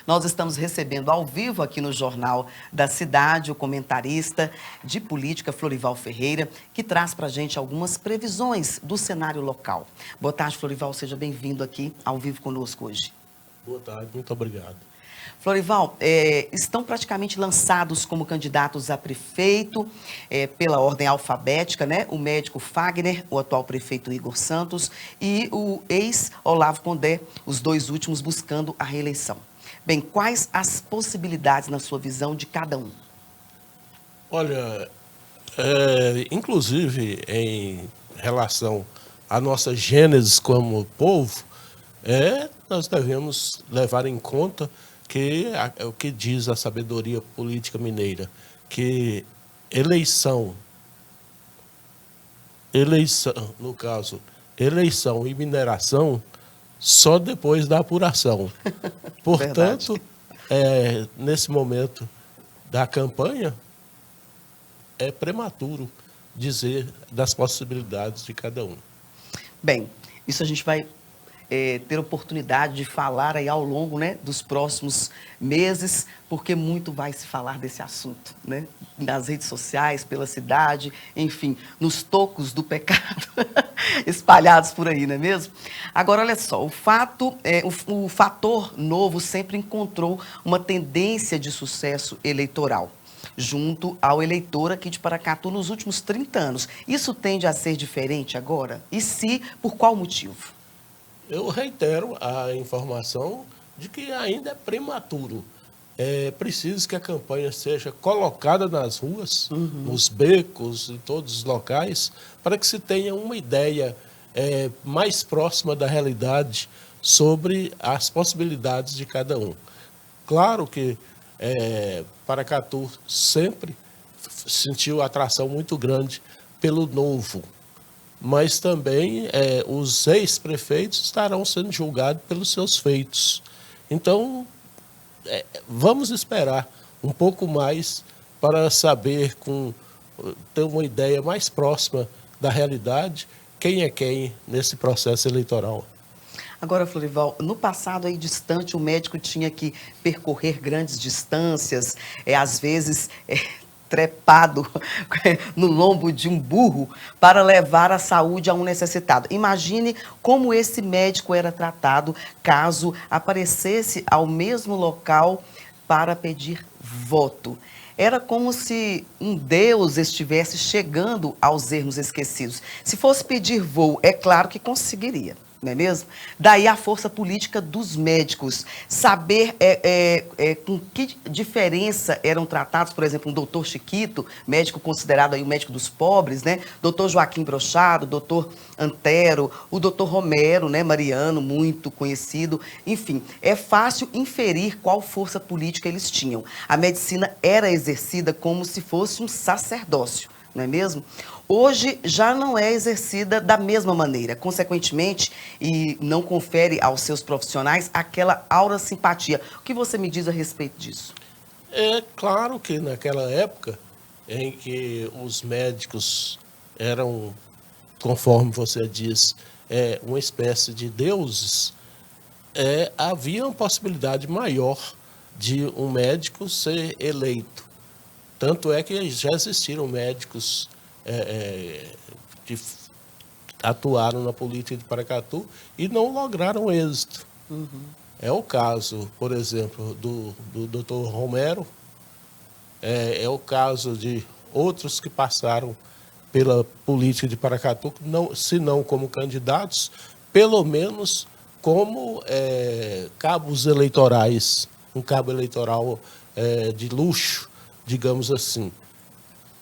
Nós estamos recebendo ao vivo aqui no Jornal da Cidade o comentarista de política Florival Ferreira, que traz para a gente algumas previsões do cenário local. Boa tarde, Florival, seja bem-vindo aqui ao vivo conosco hoje. Boa tarde, muito obrigado. Florival, estão praticamente lançados como candidatos a prefeito pela ordem alfabética, né? O médico Fagner, o atual prefeito Igor Santos e o ex-Olavo Condé, os dois últimos buscando a reeleição. Bem, quais as possibilidades, na sua visão, de cada um? Olha, inclusive em relação à nossa gênese como povo, nós devemos levar em conta que o que diz a sabedoria política mineira, que eleição, no caso, eleição e mineração só depois da apuração. Portanto, nesse momento da campanha, é prematuro dizer das possibilidades de cada um. Bem, isso a gente vai ter oportunidade de falar aí ao longo, né, dos próximos meses, porque muito vai se falar desse assunto, né, nas redes sociais, pela cidade, enfim, nos tocos do pecado espalhados por aí, não é mesmo? Agora, olha só, o fator novo sempre encontrou uma tendência de sucesso eleitoral junto ao eleitor aqui de Paracatu nos últimos 30 anos. Isso tende a ser diferente agora? E se, por qual motivo? Eu reitero a informação de que ainda é prematuro. É preciso que a campanha seja colocada nas ruas, nos becos, em todos os locais, para que se tenha uma ideia mais próxima da realidade sobre as possibilidades de cada um. Claro que Paracatu sempre sentiu atração muito grande pelo novo, mas também os ex-prefeitos estarão sendo julgados pelos seus feitos. Então, vamos esperar um pouco mais para saber, ter uma ideia mais próxima da realidade, quem é quem nesse processo eleitoral. Agora, Florival, no passado aí distante, o médico tinha que percorrer grandes distâncias, às vezes trepado no lombo de um burro para levar a saúde a um necessitado. Imagine como esse médico era tratado caso aparecesse ao mesmo local para pedir voto. Era como se um Deus estivesse chegando aos ermos esquecidos. Se fosse pedir voo, é claro que conseguiria. Não é mesmo? Daí a força política dos médicos. Saber com que diferença eram tratados, por exemplo, um doutor Chiquito, médico considerado aí o médico dos pobres, né? Doutor Joaquim Brochado, doutor Antero, o doutor Romero, né? Mariano, muito conhecido. Enfim, é fácil inferir qual força política eles tinham. A medicina era exercida como se fosse um sacerdócio, não é mesmo? Hoje já não é exercida da mesma maneira, consequentemente, e não confere aos seus profissionais aquela aura simpatia. O que você me diz a respeito disso? É claro que naquela época em que os médicos eram, conforme você diz, uma espécie de deuses, havia uma possibilidade maior de um médico ser eleito. Tanto é que já existiram médicos que atuaram na política de Paracatu e não lograram êxito. É o caso, por exemplo, do doutor Romero, é o caso de outros que passaram pela política de Paracatu, se não como candidatos, pelo menos como cabos eleitorais, um cabo eleitoral de luxo, digamos assim.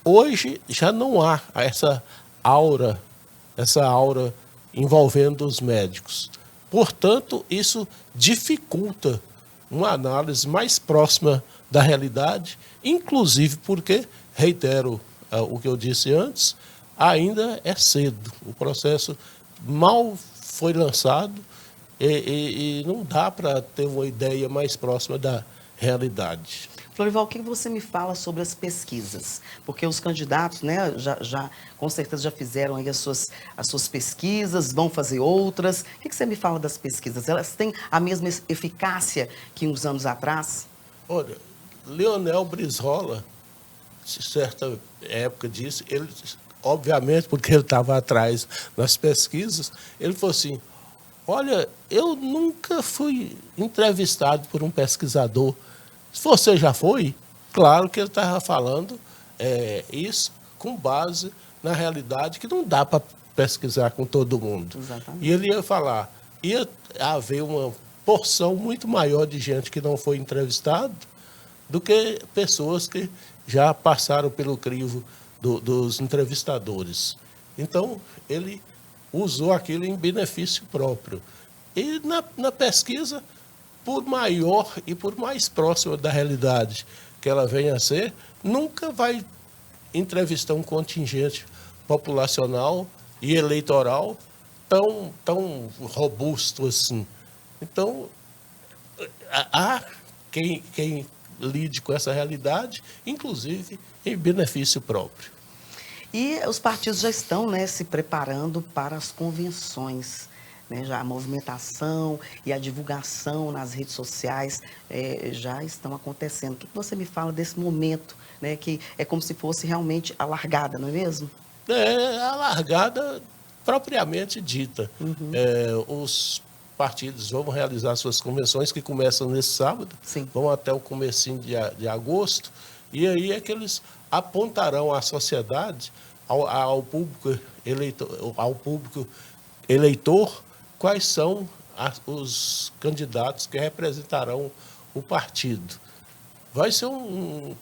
Hoje já não há essa aura envolvendo os médicos. Portanto, isso dificulta uma análise mais próxima da realidade, inclusive porque, reitero o que eu disse antes, ainda é cedo. O processo mal foi lançado e não dá para ter uma ideia mais próxima da realidade. Florival, o que você me fala sobre as pesquisas? Porque os candidatos, né, com certeza já fizeram aí as suas pesquisas, vão fazer outras. O que você me fala das pesquisas? Elas têm a mesma eficácia que uns anos atrás? Olha, Leonel Brizola, certa época disse, ele, obviamente, porque ele estava atrás nas pesquisas, ele falou assim: olha, eu nunca fui entrevistado por um pesquisador. Se você já foi, claro que ele estava falando isso com base na realidade, que não dá para pesquisar com todo mundo. Exatamente. E ele ia falar, ia haver uma porção muito maior de gente que não foi entrevistado do que pessoas que já passaram pelo crivo dos entrevistadores. Então, ele usou aquilo em benefício próprio. E na pesquisa, por maior e por mais próxima da realidade que ela venha a ser, nunca vai entrevistar um contingente populacional e eleitoral tão robusto assim. Então, há quem lide com essa realidade, inclusive em benefício próprio. E os partidos já estão, né, se preparando para as convenções. Né, já a movimentação e a divulgação nas redes sociais já estão acontecendo. O que você me fala desse momento, né, que é como se fosse realmente a largada, não é mesmo? É a largada propriamente dita. Os partidos vão realizar suas convenções, que começam nesse sábado, Sim. vão até o comecinho de agosto, e aí é que eles apontarão à sociedade, ao público eleitor, quais são os candidatos que representarão o partido. Vai ser um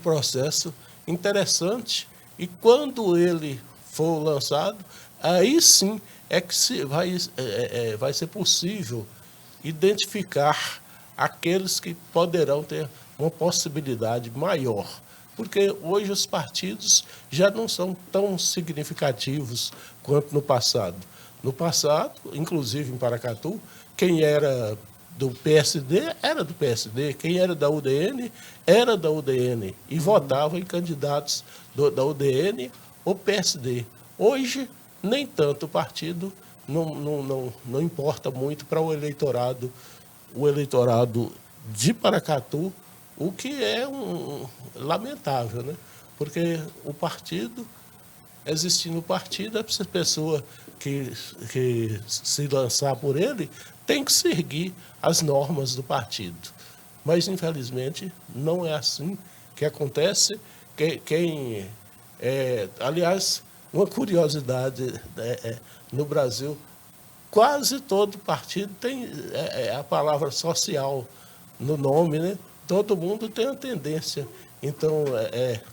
processo interessante, e quando ele for lançado, aí sim é que vai ser possível identificar aqueles que poderão ter uma possibilidade maior. Porque hoje os partidos já não são tão significativos quanto no passado. No passado, inclusive em Paracatu, quem era do PSD era do PSD, quem era da UDN era da UDN e votava em candidatos da UDN ou PSD. Hoje, nem tanto, o partido não importa muito para o eleitorado de Paracatu, o que é lamentável, né? Porque o partido, existindo o partido, essa pessoa que se lançar por ele tem que seguir as normas do partido. Mas, infelizmente, não é assim que acontece. Aliás, uma curiosidade, no Brasil, quase todo partido tem a palavra social no nome, né? Todo mundo tem a tendência, então,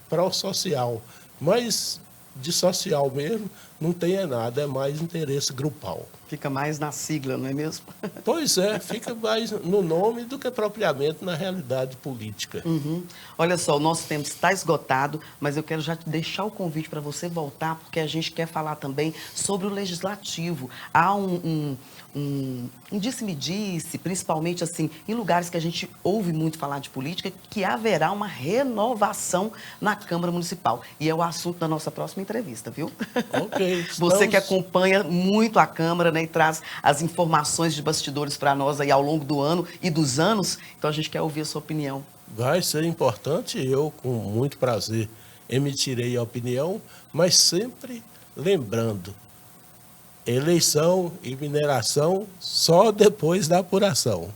para o social. Mas de social mesmo não tem nada, é mais interesse grupal. Fica mais na sigla, não é mesmo? Pois é, fica mais no nome do que propriamente na realidade política. Uhum. Olha só, o nosso tempo está esgotado, mas eu quero já te deixar o convite para você voltar, porque a gente quer falar também sobre o legislativo. Há um disse-me-disse, principalmente assim, em lugares que a gente ouve muito falar de política, que haverá uma renovação na Câmara Municipal. E é o assunto da nossa próxima entrevista, viu? Ok. Você que acompanha muito a Câmara, né, e traz as informações de bastidores para nós aí ao longo do ano e dos anos, então a gente quer ouvir a sua opinião. Vai ser importante, eu, com muito prazer, emitirei a opinião, mas sempre lembrando, eleição e mineração só depois da apuração.